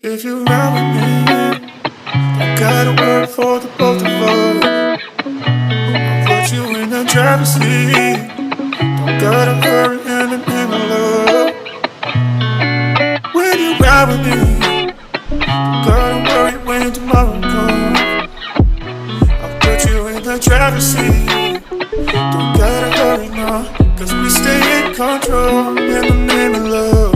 If you ride with me, don't gotta work for the both of us. I'll put you in the driver's seat. Don't gotta hurry in the name of love. When you ride with me, don't gotta worry when tomorrow comes. I'll put you in the driver's seat. Don't gotta hurry now, cause we stay in control in the name of love.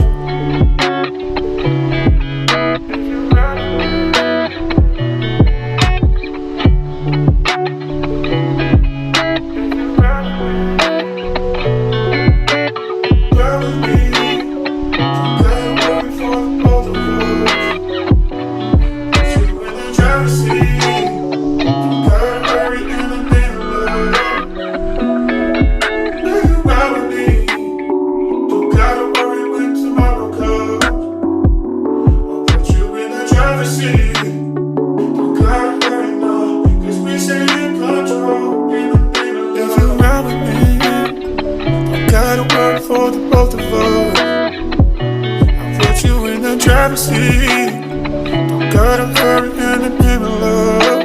For the both of us, I'll put you in the driver's seat. Don't gotta hurry in the name of love.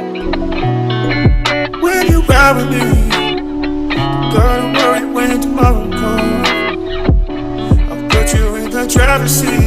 When you ride with me, don't gotta worry when tomorrow comes. I'll put you in the driver's seat.